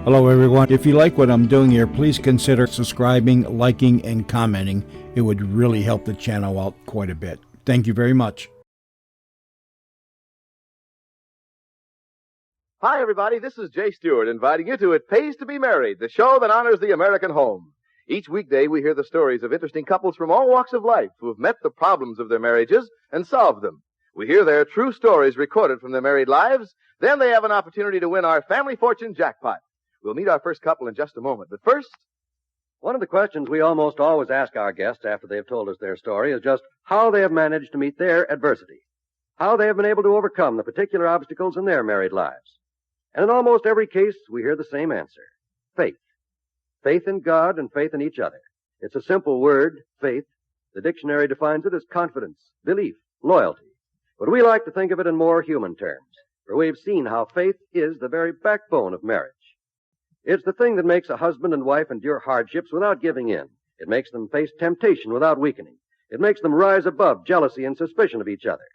Hello, everyone. If you like what I'm doing here, please consider subscribing, liking, and commenting. It would really help the channel out quite a bit. Thank you very much. Hi, everybody. This is Jay Stewart inviting you to It Pays to Be Married, the show that honors the American home. Each weekday, we hear the stories of interesting couples from all walks of life who have met the problems of their marriages and solved them. We hear their true stories recorded from their married lives. Then they have an opportunity to win our Family Fortune jackpot. We'll meet our first couple in just a moment. But first, one of the questions we almost always ask our guests after they've told us their story is just how they have managed to meet their adversity, how they have been able to overcome the particular obstacles in their married lives. And in almost every case, we hear the same answer: faith. Faith in God and faith in each other. It's a simple word, faith. The dictionary defines it as confidence, belief, loyalty. But we like to think of it in more human terms, for we've seen how faith is the very backbone of marriage. It's the thing that makes a husband and wife endure hardships without giving in. It makes them face temptation without weakening. It makes them rise above jealousy and suspicion of each other.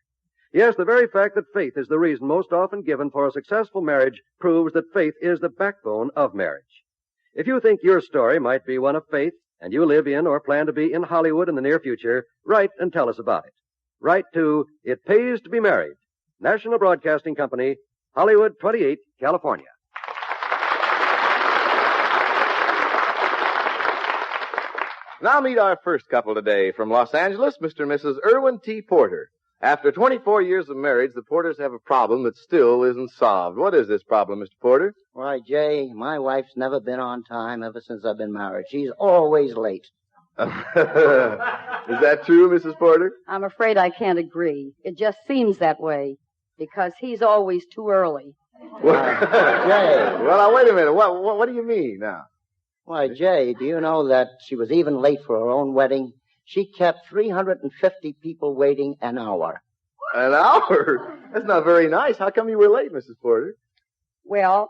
Yes, the very fact that faith is the reason most often given for a successful marriage proves that faith is the backbone of marriage. If you think your story might be one of faith, and you live in or plan to be in Hollywood in the near future, write and tell us about it. Write to It Pays to Be Married, National Broadcasting Company, Hollywood 28, California. now meet our first couple today. From Los Angeles, Mr. and Mrs. Irwin T. Porter. After 24 years of marriage, the Porters have a problem that still isn't solved. What is this problem, Mr. Porter? Why, Jay, my wife's never been on time ever since I've been married. She's always late. Is that true, Mrs. Porter? I'm afraid I can't agree. It just seems that way, because he's always too early. Jay. Well, now, wait a minute. What do you mean now? Why, Jay, do you know that she was even late for her own wedding? She kept 350 people waiting an hour. An hour? That's not very nice. How come you were late, Mrs. Porter? Well,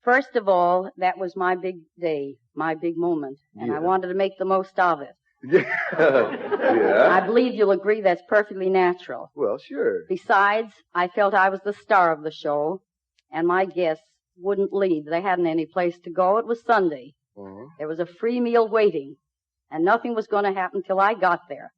first of all, that was my big day, my big moment, and I wanted to make the most of it. Yeah. I believe you'll agree that's perfectly natural. Well, sure. Besides, I felt I was the star of the show, and my guests wouldn't leave. They hadn't any place to go. It was Sunday. Uh-huh. There was a free meal waiting, and nothing was going to happen till I got there.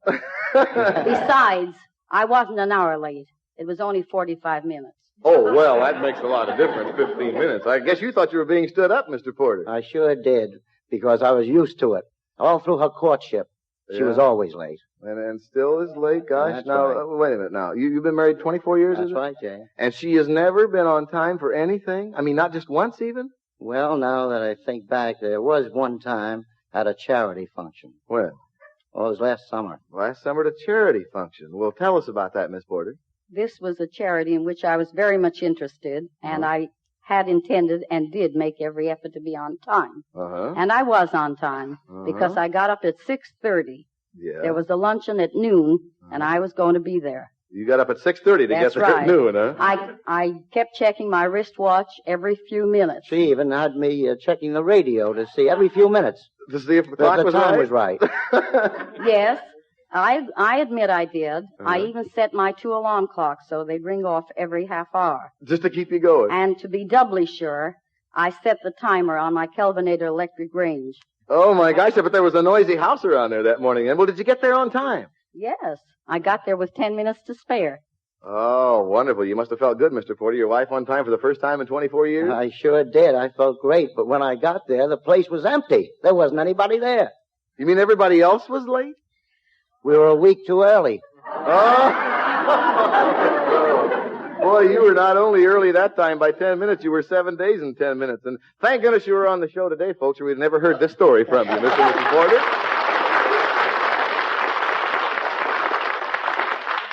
Besides, I wasn't an hour late. It was only 45 minutes. Oh, well, that makes a lot of difference, 15 minutes. I guess you thought you were being stood up, Mr. Porter. I sure did, because I was used to it. All through her courtship, she was always late. And still is late? Gosh, That's now, right. Wait a minute now. You've been married 24 years, That's is it? right, Jay. And she has never been on time for anything? I mean, not just once even? Well, now that I think back, there was one time at a charity function. When? Oh, it was last summer. Last summer at a charity function. Well, tell us about that, Miss Porter. This was a charity in which I was very much interested, and I had intended and did make every effort to be on time. Uh-huh. And I was on time, because I got up at 6:30. Yeah. There was a luncheon at noon, and I was going to be there. You got up at 6:30 to That's get there right. at noon, huh? I kept checking my wristwatch every few minutes. She even had me checking the radio to see every few minutes To see if the that clock the was time right? was right. Yes, I admit I did. I even set my 2 alarm clocks so they'd ring off every half hour. Just to keep you going. And to be doubly sure, I set the timer on my Kelvinator electric range. Oh, my gosh, but there was a noisy house around there that morning. And well, did you get there on time? Yes, I got there with 10 minutes to spare. Oh, wonderful. You must have felt good, Mr. Porter. Your wife on time for the first time in 24 years? I sure did. I felt great. But when I got there, the place was empty. There wasn't anybody there. You mean everybody else was late? We were a week too early. Oh. Boy, you were not only early that time by 10 minutes, you were 7 days and 10 minutes. And thank goodness you were on the show today, folks, or we'd never heard this story from you, Mr. and Mrs. Porter.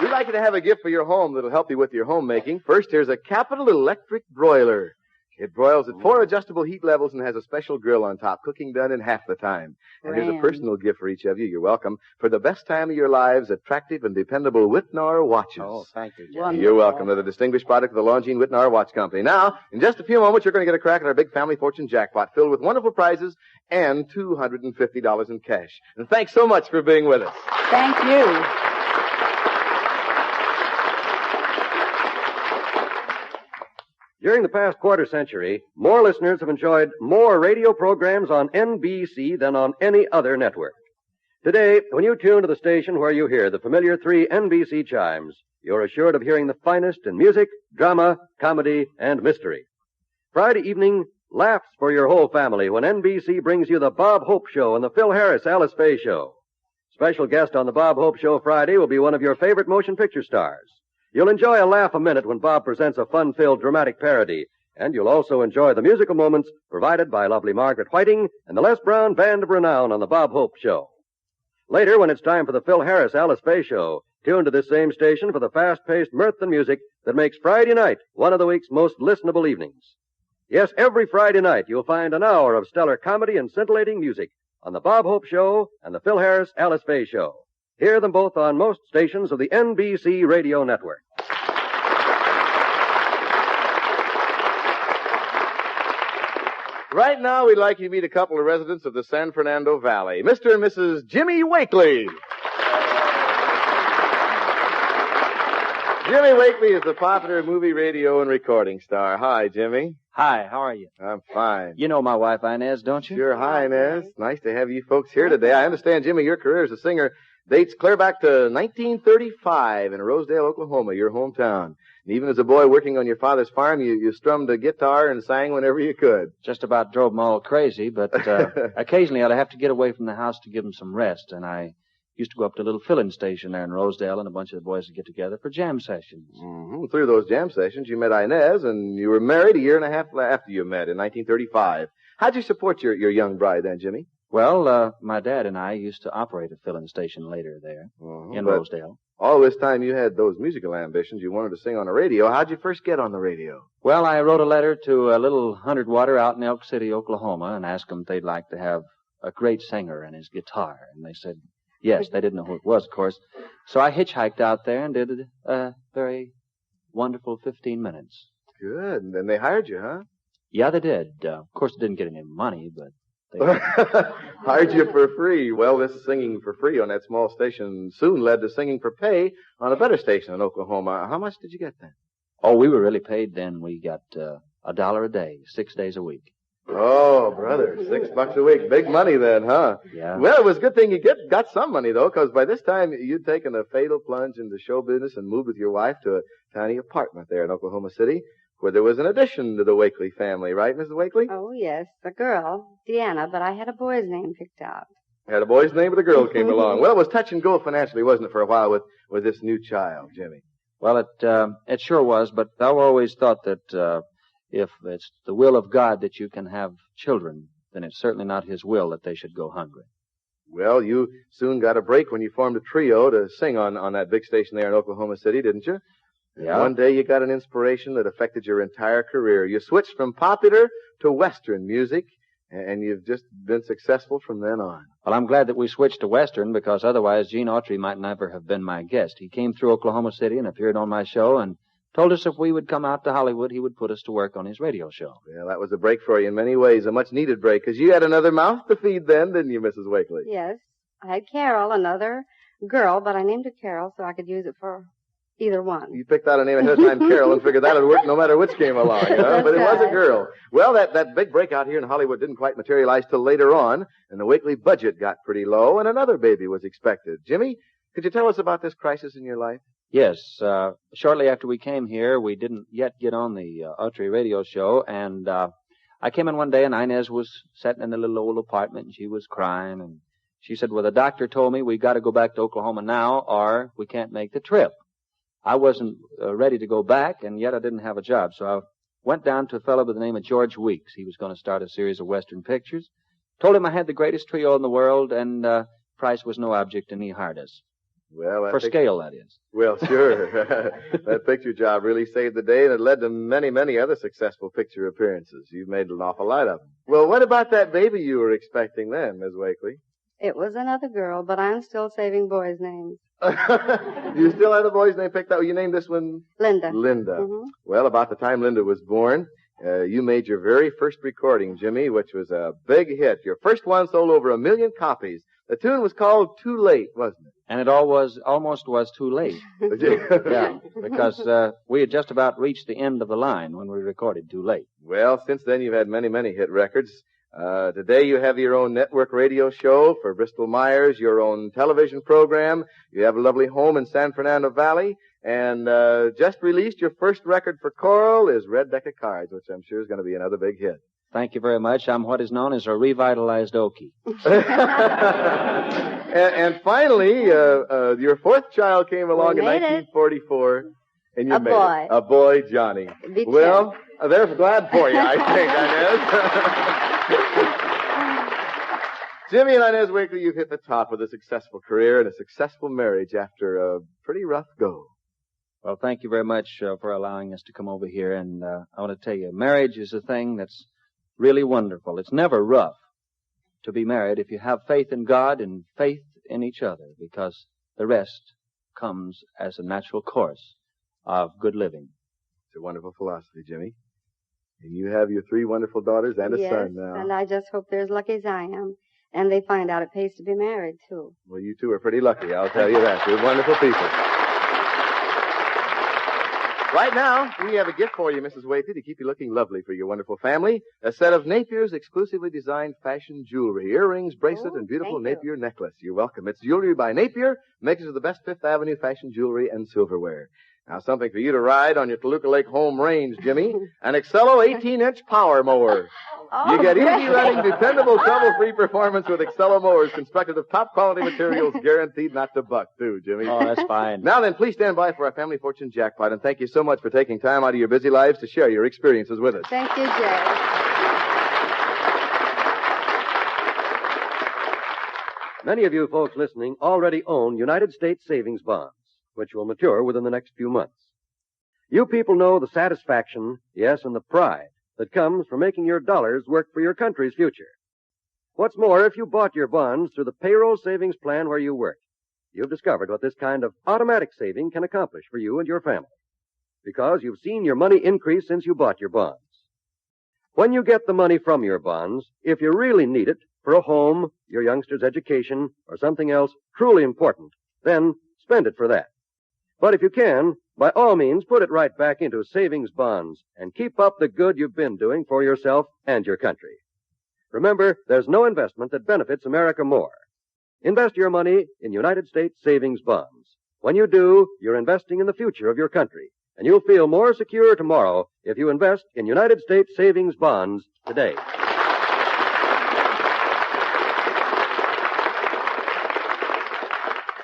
We'd like you to have a gift for your home that'll help you with your homemaking. First, here's a Capital Electric broiler. It broils at 4 adjustable heat levels and has a special grill on top, cooking done in half the time. And here's a Grand. personal gift for each of you. You're welcome. For the best time of your lives, attractive and dependable Whitnor watches. Oh, thank you, Jay. Wonderful. You're welcome. They're the distinguished product of the Longines Whitnor Watch Company. Now, in just a few moments, you're going to get a crack at our big Family Fortune jackpot filled with wonderful prizes and $250 in cash. And thanks so much for being with us. Thank you. During the past quarter century, more listeners have enjoyed more radio programs on NBC than on any other network. Today, when you tune to the station where you hear the familiar 3 NBC chimes, you're assured of hearing the finest in music, drama, comedy, and mystery. Friday evening, laughs for your whole family when NBC brings you the Bob Hope Show and the Phil Harris Alice Faye Show. Special guest on the Bob Hope Show Friday will be one of your favorite motion picture stars. You'll enjoy a laugh a minute when Bob presents a fun-filled dramatic parody, and you'll also enjoy the musical moments provided by lovely Margaret Whiting and the Les Brown Band of Renown on the Bob Hope Show. Later, when it's time for the Phil Harris Alice Faye Show, tune to this same station for the fast-paced mirth and music that makes Friday night one of the week's most listenable evenings. Yes, every Friday night you'll find an hour of stellar comedy and scintillating music on the Bob Hope Show and the Phil Harris Alice Faye Show. Hear them both on most stations of the NBC radio network. Right now, we'd like you to meet a couple of residents of the San Fernando Valley, Mr. and Mrs. Jimmy Wakely. Jimmy Wakely is the popular movie, radio, and recording star. Hi, Jimmy. Hi, how are you? I'm fine. You know my wife, Inez, don't you? Sure. Hi, Inez. Nice to have you folks here today. I understand, Jimmy, your career as a singer dates clear back to 1935 in Rosedale, Oklahoma, your hometown. And even as a boy working on your father's farm, you strummed a guitar and sang whenever you could. Just about drove them all crazy, but occasionally I'd have to get away from the house to give them some rest, and I used to go up to a little filling station there in Rosedale, and a bunch of the boys would get together for jam sessions. Mm-hmm. Through those jam sessions, you met Inez, and you were married a year and a half after you met in 1935. How'd you support your young bride then, Jimmy? Well, my dad and I used to operate a filling station later there in Rosedale. All this time you had those musical ambitions. You wanted to sing on the radio. How'd you first get on the radio? Well, I wrote a letter to a little 100 water out in Elk City, Oklahoma, and asked them if they'd like to have a great singer and his guitar. And they said yes. They didn't know who it was, of course. So I hitchhiked out there and did a very wonderful 15 minutes. Good. And then they hired you, huh? Yeah, they did. Of course, they didn't get any money, but they hired you for free. Well, this singing for free on that small station soon led to singing for pay on a better station in Oklahoma. How much did you get then? Oh, we were really paid then. We got $1 a day, 6 days a week. Oh, brother, $6 a week. Big money then, huh? Yeah. Well, it was a good thing you got some money, though, because by this time you'd taken a fatal plunge into show business and moved with your wife to a tiny apartment there in Oklahoma City, where there was an addition to the Wakely family, right, Mrs. Wakely? Oh, yes, a girl, Deanna, but I had a boy's name picked out. Had a boy's name, but a girl came along. Well, it was touch and go financially, wasn't it, for a while with this new child, Jimmy? Well, it sure was, but I've always thought that if it's the will of God that you can have children, then it's certainly not his will that they should go hungry. Well, you soon got a break when you formed a trio to sing on that big station there in Oklahoma City, didn't you? Yeah. One day you got an inspiration that affected your entire career. You switched from popular to Western music, and you've just been successful from then on. Well, I'm glad that we switched to Western, because otherwise Gene Autry might never have been my guest. He came through Oklahoma City and appeared on my show and told us if we would come out to Hollywood, he would put us to work on his radio show. Well, that was a break for you in many ways, a much-needed break, because you had another mouth to feed then, didn't you, Mrs. Wakely? Yes, I had Carol, another girl, but I named her Carol so I could use it for either one. You picked out a name ahead of time, Carol, and figured that would work no matter which came along, you know? But it was a girl. Well, that big breakout here in Hollywood didn't quite materialize till later on, and the Wakely budget got pretty low, and another baby was expected. Jimmy, could you tell us about this crisis in your life? Yes. Shortly after we came here, we didn't yet get on the Autry radio show, and I came in one day, and Inez was sitting in the little old apartment, and she was crying, and she said, well, the doctor told me we got to go back to Oklahoma now, or we can't make the trip. I wasn't ready to go back, and yet I didn't have a job, so I went down to a fellow by the name of George Weeks. He was going to start a series of Western pictures. Told him I had the greatest trio in the world, and price was no object, and he hired us. Well, for scale, that is. Well, sure. That picture job really saved the day, and it led to many, many other successful picture appearances. You've made an awful lot of them. Well, what about that baby you were expecting then, Ms. Wakely? It was another girl, but I'm still saving boys' names. You still had a boy's name picked out? You named this one? Linda. Linda. Mm-hmm. Well, about the time Linda was born, you made your very first recording, Jimmy, which was a big hit. Your first one sold over 1 million copies. The tune was called Too Late, wasn't it? And it almost was too late. Yeah, because we had just about reached the end of the line when we recorded Too Late. Well, since then you've had many, many hit records. Today you have your own network radio show for Bristol Myers, your own television program. You have a lovely home in San Fernando Valley. And just released your first record for choral is Red Deck of Cards, which I'm sure is going to be another big hit. Thank you very much. I'm what is known as a revitalized Okie. and finally, your fourth child came along in 1944. And you made boy. It. A boy, Johnny. Well, they're glad for you, I think, Inez. Jimmy and Inez Wakely, you've hit the top with a successful career and a successful marriage after a pretty rough go. Well, thank you very much for allowing us to come over here. And I want to tell you, marriage is a thing that's really wonderful. It's never rough to be married if you have faith in God and faith in each other, because the rest comes as a natural course of good living. It's a wonderful philosophy, Jimmy. And you have your 3 wonderful daughters and a son now. And I just hope they're as lucky as I am. And they find out it pays to be married, too. Well, you two are pretty lucky, I'll tell you that. You're wonderful people. Right now, we have a gift for you, Mrs. Wakely, to keep you looking lovely for your wonderful family. A set of Napier's exclusively designed fashion jewelry, earrings, bracelet, and beautiful Napier necklace. You're welcome. It's jewelry by Napier, makers of the best Fifth Avenue fashion jewelry and silverware. Now, something for you to ride on your Toluca Lake home range, Jimmy. An Excello 18-inch power mower. You get easy-running, dependable, trouble-free performance with Excello mowers constructed of top-quality materials guaranteed not to buck, too, Jimmy. Oh, that's fine. Now then, please stand by for our Family Fortune Jackpot, and thank you so much for taking time out of your busy lives to share your experiences with us. Thank you, Jay. Many of you folks listening already own United States savings bonds, which will mature within the next few months. You people know the satisfaction, yes, and the pride that comes from making your dollars work for your country's future. What's more, if you bought your bonds through the payroll savings plan where you work, you've discovered what this kind of automatic saving can accomplish for you and your family, because you've seen your money increase since you bought your bonds. When you get the money from your bonds, if you really need it for a home, your youngster's education, or something else truly important, then spend it for that. But if you can, by all means, put it right back into savings bonds and keep up the good you've been doing for yourself and your country. Remember, there's no investment that benefits America more. Invest your money in United States savings bonds. When you do, you're investing in the future of your country, and you'll feel more secure tomorrow if you invest in United States savings bonds today.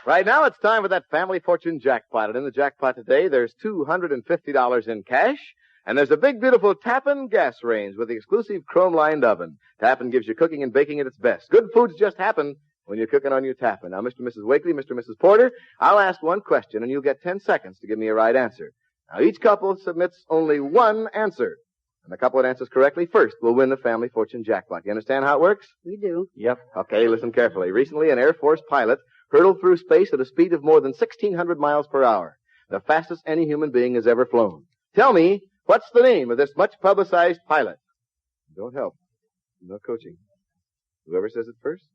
Right now, it's time for that Family Fortune Jackpot. And in the jackpot today, there's $250 in cash, and there's a big, beautiful Tappan gas range with the exclusive chrome-lined oven. Tappan gives you cooking and baking at its best. Good foods just happen when you're cooking on your Tappan. Now, Mr. and Mrs. Wakely, Mr. and Mrs. Porter, I'll ask one question, and you'll get 10 seconds to give me a right answer. Now, each couple submits only one answer. And the couple that answers correctly first will win the Family Fortune Jackpot. You understand how it works? We do. Yep. Okay, listen carefully. Recently, an Air Force pilot hurtled through space at a speed of more than 1,600 miles per hour, the fastest any human being has ever flown. Tell me, what's the name of this much-publicized pilot? Don't help. No coaching. Whoever says it first,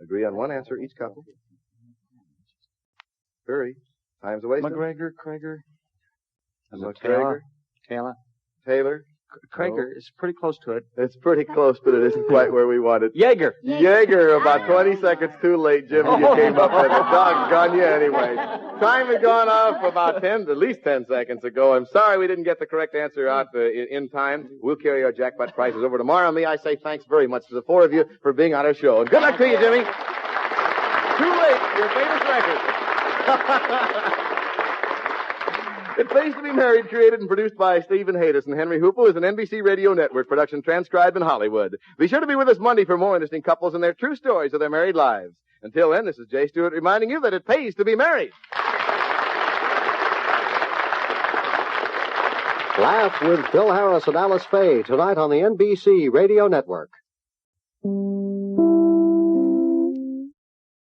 agree on one answer each couple. Hurry. Time's a wasting. McGregor, Krager. McGregor. Taylor. Krager is pretty close to it. It's pretty close, but it isn't quite where we want it. Yeager. Yeager, about 20 seconds too late, Jimmy. You came up with it. Doggone you anyway. Time had gone off about at least 10 seconds ago. I'm sorry we didn't get the correct answer out in time. We'll carry our jackpot prizes over tomorrow. Me, I say thanks very much to the 4 of you for being on our show. And good luck to you, Jimmy. Too late, your famous record. It Pays to Be Married, created and produced by Stephen Haydes and Henry Hoople, is an NBC Radio Network production transcribed in Hollywood. Be sure to be with us Monday for more interesting couples and their true stories of their married lives. Until then, this is Jay Stewart reminding you that it pays to be married. Laugh with Bill Harris and Alice Faye tonight on the NBC Radio Network.